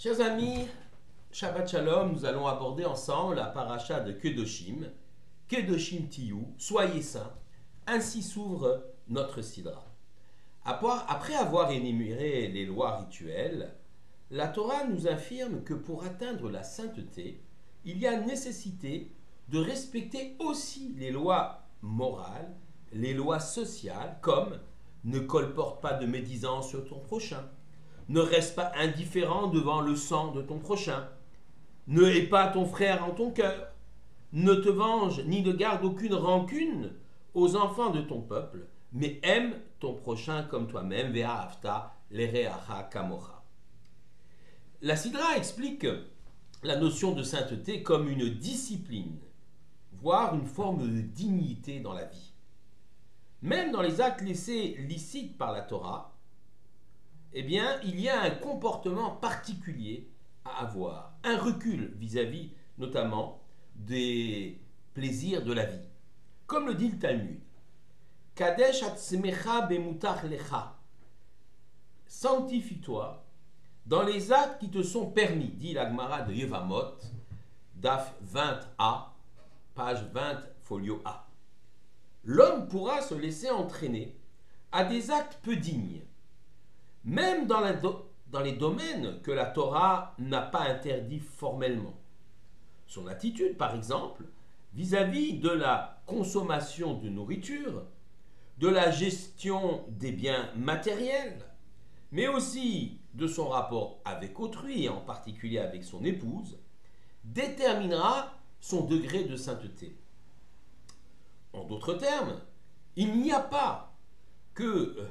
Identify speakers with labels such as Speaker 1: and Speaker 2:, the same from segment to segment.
Speaker 1: Chers amis, Shabbat Shalom, nous allons aborder ensemble la paracha de Kedoshim, Kedoshim Tiyu, soyez saints, ainsi s'ouvre notre Sidra. Après avoir énuméré les lois rituelles, la Torah nous affirme que pour atteindre la sainteté, il y a nécessité de respecter aussi les lois morales, les lois sociales, comme ne colporte pas de médisance sur ton prochain, ne reste pas indifférent devant le sang de ton prochain, ne hais pas ton frère en ton cœur, ne te venge ni ne garde aucune rancune aux enfants de ton peuple, mais aime ton prochain comme toi-même, ve'ahavta l'ereacha kamocha. La Sidra explique la notion de sainteté comme une discipline, voire une forme de dignité dans la vie. Même dans les actes laissés licites par la Torah, eh bien, il y a un comportement particulier à avoir, un recul vis-à-vis notamment des plaisirs de la vie. Comme le dit le Talmud, Kadesh atzmecha bemutach lecha, sanctifie-toi dans les actes qui te sont permis, dit la Gemara de Yevamot, daf 20a, page 20, folio A. L'homme pourra se laisser entraîner à des actes peu dignes, même dans les domaines que la Torah n'a pas interdits formellement. Son attitude, par exemple, vis-à-vis de la consommation de nourriture, de la gestion des biens matériels, mais aussi de son rapport avec autrui, et en particulier avec son épouse, déterminera son degré de sainteté. En d'autres termes, il n'y a pas que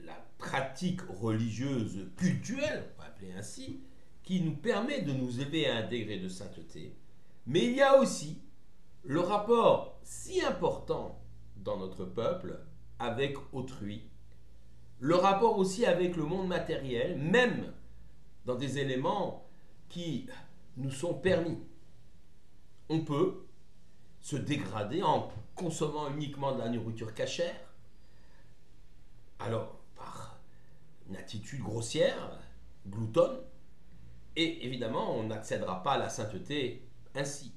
Speaker 1: la pratique religieuse cultuelle, on va appeler ainsi, qui nous permet de nous élever à un degré de sainteté, mais il y a aussi le rapport si important dans notre peuple avec autrui, le rapport aussi avec le monde matériel, même dans des éléments qui nous sont permis. On peut se dégrader en consommant uniquement de la nourriture cachère, alors par une attitude grossière, gloutonne, et évidemment on n'accédera pas à la sainteté ainsi.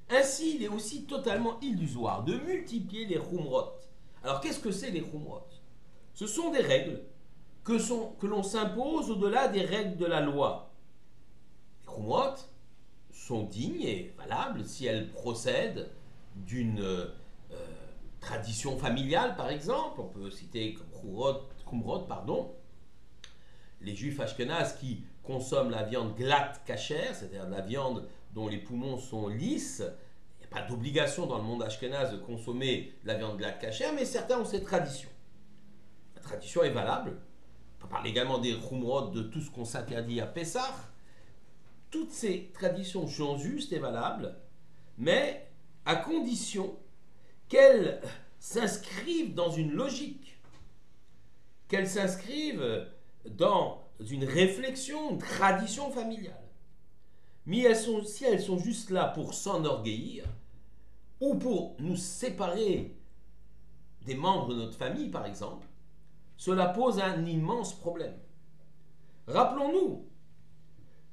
Speaker 1: Ainsi, il est aussi totalement illusoire de multiplier les chumrot. Alors qu'est-ce que c'est les chumrot? Ce sont des règles que l'on s'impose au-delà des règles de la loi. Les chumrot sont dignes et valables si elles procèdent d'une tradition familiale, par exemple. On peut citer chumrot, les juifs ashkénazes qui consomment la viande glatte cachère, c'est-à-dire la viande dont les poumons sont lisses. Il n'y a pas d'obligation dans le monde ashkénaze de consommer la viande glatte cachère, mais certains ont cette tradition. La tradition est valable. On peut parler également des chumrot, de tout ce qu'on s'interdit à Pessah. Toutes ces traditions sont justes et valables, mais à condition qu'elles s'inscrivent dans une logique, qu'elles s'inscrivent dans une réflexion, une tradition familiale. Mais si elles sont juste là pour s'enorgueillir, ou pour nous séparer des membres de notre famille, par exemple, cela pose un immense problème. Rappelons-nous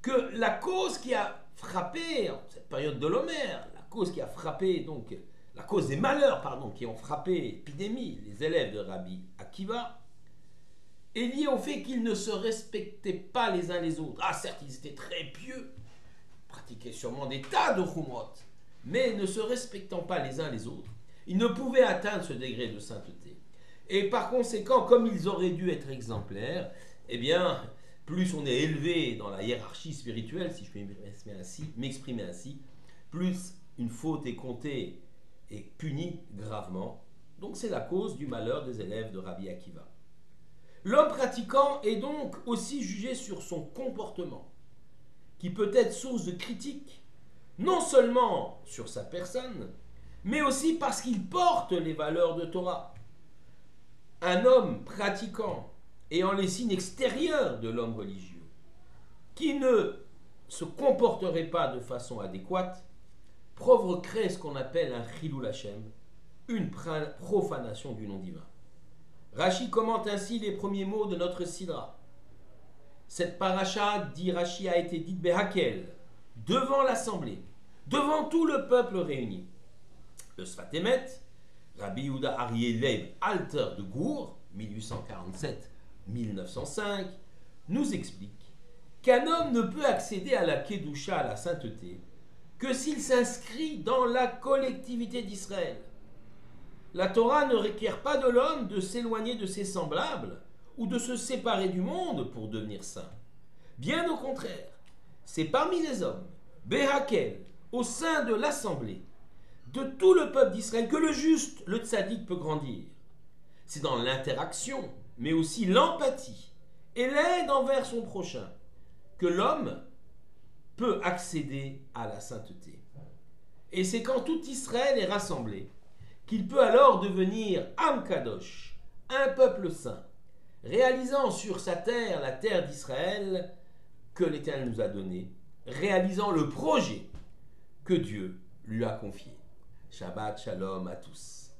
Speaker 1: que la cause qui a frappé, en cette période de l'Homère, la cause qui a frappé, donc, la cause des malheurs, qui ont frappé l'épidémie, les élèves de Rabbi Akiva, est liée au fait qu'ils ne se respectaient pas les uns les autres. Ah, certes, ils étaient très pieux, pratiquaient sûrement des tas de chumrot, mais ne se respectant pas les uns les autres, ils ne pouvaient atteindre ce degré de sainteté. Et par conséquent, comme ils auraient dû être exemplaires, eh bien, plus on est élevé dans la hiérarchie spirituelle, si je peux m'exprimer ainsi, plus une faute est comptée et punie gravement. Donc c'est la cause du malheur des élèves de Rabbi Akiva. L'homme pratiquant est donc aussi jugé sur son comportement, qui peut être source de critique, non seulement sur sa personne, mais aussi parce qu'il porte les valeurs de Torah. Un homme pratiquant ayant les signes extérieurs de l'homme religieux, qui ne se comporterait pas de façon adéquate, provoquerait ce qu'on appelle un chilul Hashem, une profanation du nom divin. Rashi commente ainsi les premiers mots de notre Sidra. Cette paracha, dit Rashi, a été dite Behakel, devant l'assemblée, devant tout le peuple réuni. Le Sfat Emet, Rabbi Yehuda Aryeh Leib Alter de Gour, 1847-1905, nous explique qu'un homme ne peut accéder à la Kedusha, à la sainteté, que s'il s'inscrit dans la collectivité d'Israël. La Torah ne requiert pas de l'homme de s'éloigner de ses semblables ou de se séparer du monde pour devenir saint. Bien au contraire, c'est parmi les hommes, Behakel, au sein de l'assemblée, de tout le peuple d'Israël, que le juste, le tzaddik, peut grandir. C'est dans l'interaction, mais aussi l'empathie et l'aide envers son prochain, que l'homme peut accéder à la sainteté. Et c'est quand tout Israël est rassemblé qu'il peut alors devenir Am Kadosh, un peuple saint, réalisant sur sa terre, la terre d'Israël, que l'Éternel nous a donné, réalisant le projet que Dieu lui a confié. Shabbat Shalom à tous.